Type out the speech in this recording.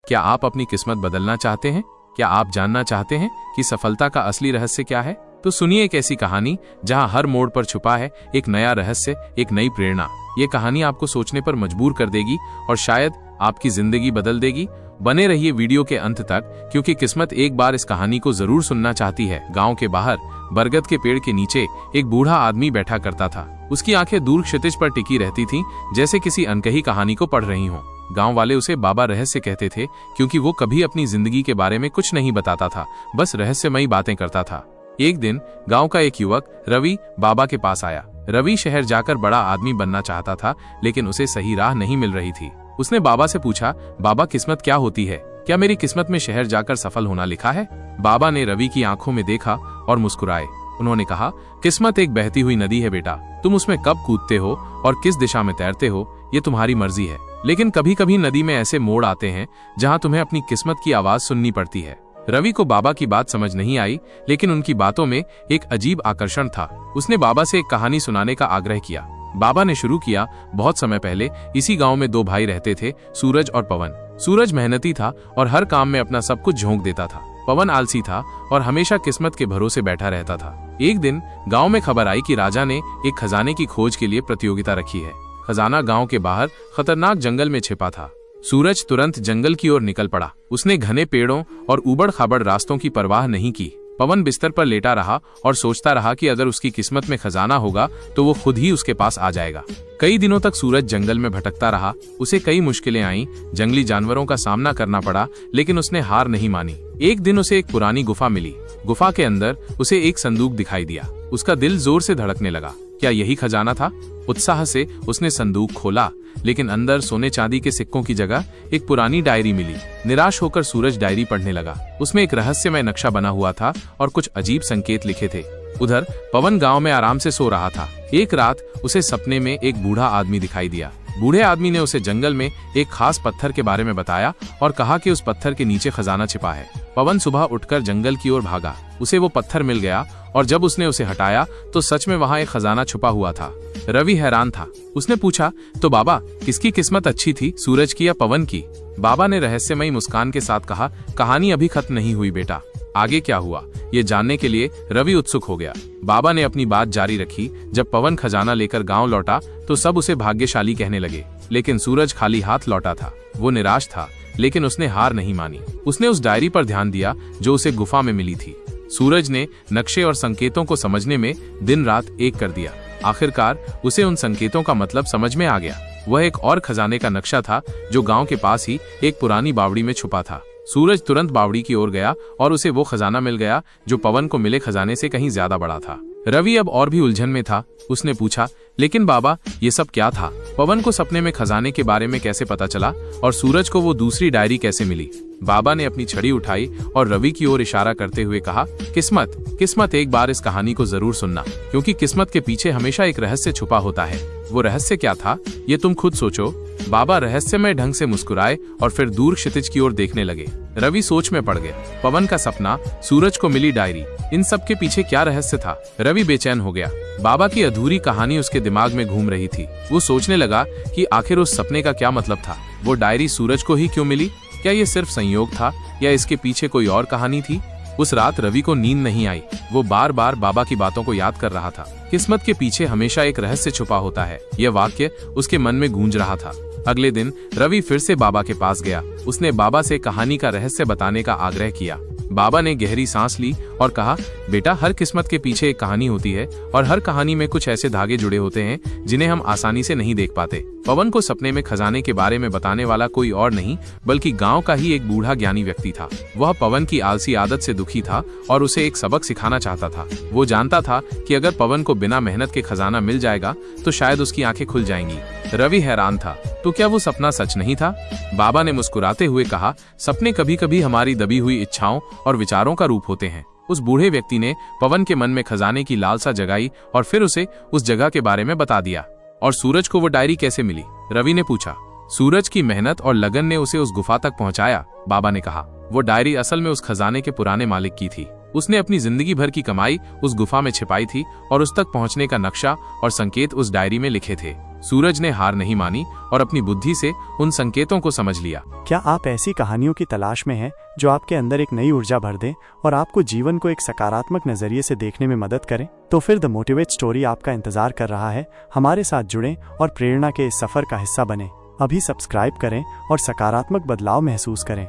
क्या आप अपनी किस्मत बदलना चाहते हैं? क्या आप जानना चाहते हैं कि सफलता का असली रहस्य क्या है? तो सुनिए एक ऐसी कहानी जहां हर मोड़ पर छुपा है एक नया रहस्य, एक नई प्रेरणा। ये कहानी आपको सोचने पर मजबूर कर देगी और शायद आपकी जिंदगी बदल देगी। बने रहिए वीडियो के अंत तक, क्योंकि किस्मत एक बार इस कहानी को जरूर सुनना चाहती है। गांव के बाहर बरगद के पेड़ के नीचे एक बूढ़ा आदमी बैठा करता था। उसकी आंखें दूर क्षितिज पर टिकी रहती थीं, जैसे किसी अनकही कहानी को पढ़ रही हों। गांव वाले उसे बाबा रहस्य कहते थे, क्योंकि वो कभी अपनी जिंदगी के बारे में कुछ नहीं बताता था, बस रहस्यमयी बातें करता था। एक दिन गांव का एक युवक रवि बाबा के पास आया। रवि शहर जाकर बड़ा आदमी बनना चाहता था, लेकिन उसे सही राह नहीं मिल रही थी। उसने बाबा से पूछा, बाबा किस्मत क्या होती है? क्या मेरी किस्मत में शहर जाकर सफल होना लिखा है? बाबा ने रवि की आंखों में देखा और मुस्कुराए। उन्होंने कहा, किस्मत एक बहती हुई नदी है बेटा, तुम उसमें कब कूदते हो और किस दिशा में तैरते हो ये तुम्हारी मर्जी है। लेकिन कभी कभी नदी में ऐसे मोड़ आते हैं जहां तुम्हें अपनी किस्मत की आवाज सुननी पड़ती है। रवि को बाबा की बात समझ नहीं आई, लेकिन उनकी बातों में एक अजीब आकर्षण था। उसने बाबा से एक कहानी सुनाने का आग्रह किया। बाबा ने शुरू किया, बहुत समय पहले इसी गांव में दो भाई रहते थे, सूरज और पवन। सूरज मेहनती था और हर काम में अपना सब कुछ झोंक देता था। पवन आलसी था और हमेशा किस्मत के भरोसे बैठा रहता था। एक दिन गांव में खबर आई कि राजा ने एक खजाने की खोज के लिए प्रतियोगिता रखी है। खजाना गांव के बाहर खतरनाक जंगल में छिपा था। सूरज तुरंत जंगल की ओर निकल पड़ा। उसने घने पेड़ों और उबड़ खाबड़ रास्तों की परवाह नहीं की। पवन बिस्तर पर लेटा रहा और सोचता रहा कि अगर उसकी किस्मत में खजाना होगा तो वो खुद ही उसके पास आ जाएगा। कई दिनों तक सूरज जंगल में भटकता रहा। उसे कई मुश्किलें आईं, जंगली जानवरों का सामना करना पड़ा, लेकिन उसने हार नहीं मानी। एक दिन उसे एक पुरानी गुफा मिली। गुफा के अंदर उसे एक संदूक दिखाई दिया। उसका दिल जोर से धड़कने लगा। क्या यही खजाना था? उत्साह से उसने संदूक खोला, लेकिन अंदर सोने चांदी के सिक्कों की जगह एक पुरानी डायरी मिली। निराश होकर सूरज डायरी पढ़ने लगा। उसमें एक रहस्यमय नक्शा बना हुआ था और कुछ अजीब संकेत लिखे थे। उधर पवन गांव में आराम से सो रहा था। एक रात उसे सपने में एक बूढ़ा आदमी दिखाई दिया। बूढ़े आदमी ने उसे जंगल में एक खास पत्थर के बारे में बताया और कहा कि उस पत्थर के नीचे खजाना छिपा है। पवन सुबह उठकर जंगल की ओर भागा। उसे वो पत्थर मिल गया और जब उसने उसे हटाया तो सच में वहां एक खजाना छुपा हुआ था। रवि हैरान था। उसने पूछा, तो बाबा किसकी किस्मत अच्छी थी, सूरज की या पवन की? बाबा ने रहस्यमयी मुस्कान के साथ कहा, कहानी अभी खत्म नहीं हुई बेटा, आगे क्या हुआ ये जानने के लिए रवि उत्सुक हो गया। बाबा ने अपनी बात जारी रखी। जब पवन खजाना लेकर गांव लौटा तो सब उसे भाग्यशाली कहने लगे, लेकिन सूरज खाली हाथ लौटा था। वो निराश था, लेकिन उसने हार नहीं मानी। उसने उस डायरी पर ध्यान दिया जो उसे गुफा में मिली थी। सूरज ने नक्शे और संकेतों को समझने में दिन रात एक कर दिया। आखिरकार उसे उन संकेतों का मतलब समझ में आ गया। वह एक और खजाने का नक्शा था जो गांव के पास ही एक पुरानी बावड़ी में छुपा था। सूरज तुरंत बावड़ी की ओर गया और उसे वो खजाना मिल गया जो पवन को मिले खजाने से कहीं ज्यादा बड़ा था। रवि अब और भी उलझन में था। उसने पूछा, लेकिन बाबा ये सब क्या था? पवन को सपने में खजाने के बारे में कैसे पता चला और सूरज को वो दूसरी डायरी कैसे मिली? बाबा ने अपनी छड़ी उठाई और रवि की ओर इशारा करते हुए कहा, किस्मत एक बार इस कहानी को जरूर सुनना, क्योंकि किस्मत के पीछे हमेशा एक रहस्य छुपा होता है। वो रहस्य क्या था ये तुम खुद सोचो। बाबा रहस्यमय ढंग से मुस्कुराए और फिर दूर क्षितिज की ओर देखने लगे। रवि सोच में पड़ गया। पवन का सपना, सूरज को मिली डायरी, इन सब के पीछे क्या रहस्य था? रवि बेचैन हो गया। बाबा की अधूरी कहानी उसके दिमाग में घूम रही थी। वो सोचने लगा कि आखिर उस सपने का क्या मतलब था? वो डायरी सूरज को ही क्यों मिली? क्या ये सिर्फ संयोग था या इसके पीछे कोई और कहानी थी? उस रात रवि को नींद नहीं आई। वो बार बार बाबा की बातों को याद कर रहा था। किस्मत के पीछे हमेशा एक रहस्य छुपा होता है, यह वाक्य उसके मन में गूंज रहा था। अगले दिन रवि फिर से बाबा के पास गया। उसने बाबा से कहानी का रहस्य बताने का आग्रह किया। बाबा ने गहरी सांस ली और कहा, बेटा हर किस्मत के पीछे एक कहानी होती है और हर कहानी में कुछ ऐसे धागे जुड़े होते हैं जिन्हें हम आसानी से नहीं देख पाते। पवन को सपने में खजाने के बारे में बताने वाला कोई और नहीं बल्कि गांव का ही एक बूढ़ा ज्ञानी व्यक्ति था। वह पवन की आलसी आदत से दुखी था और उसे एक सबक सिखाना चाहता था। वो जानता था कि अगर पवन को बिना मेहनत के खजाना मिल जाएगा तो शायद उसकी आंखें खुल जाएंगी। रवि हैरान था, तो क्या वो सपना सच नहीं था? बाबा ने मुस्कुराते हुए कहा, सपने कभी कभी हमारी दबी हुई इच्छाओं और विचारों का रूप होते हैं। उस बूढ़े व्यक्ति ने पवन के मन में खजाने की लालसा जगाई और फिर उसे उस जगह के बारे में बता दिया। और सूरज को वो डायरी कैसे मिली? रवि ने पूछा। सूरज की मेहनत और लगन ने उसे उस गुफा तक पहुंचाया, बाबा ने कहा। वो डायरी असल में उस खजाने के पुराने मालिक की थी। उसने अपनी जिंदगी भर की कमाई उस गुफा में छिपाई थी और उस तक पहुंचने का नक्शा और संकेत उस डायरी में लिखे थे। सूरज ने हार नहीं मानी और अपनी बुद्धि से उन संकेतों को समझ लिया। क्या आप ऐसी कहानियों की तलाश में हैं जो आपके अंदर एक नई ऊर्जा भर दें और आपको जीवन को एक सकारात्मक नजरिए से देखने में मदद करें? तो फिर द मोटिवेट स्टोरी आपका इंतजार कर रहा है। हमारे साथ जुड़ें और प्रेरणा के इस सफर का हिस्सा बनें। अभी सब्सक्राइब करें और सकारात्मक बदलाव महसूस करें।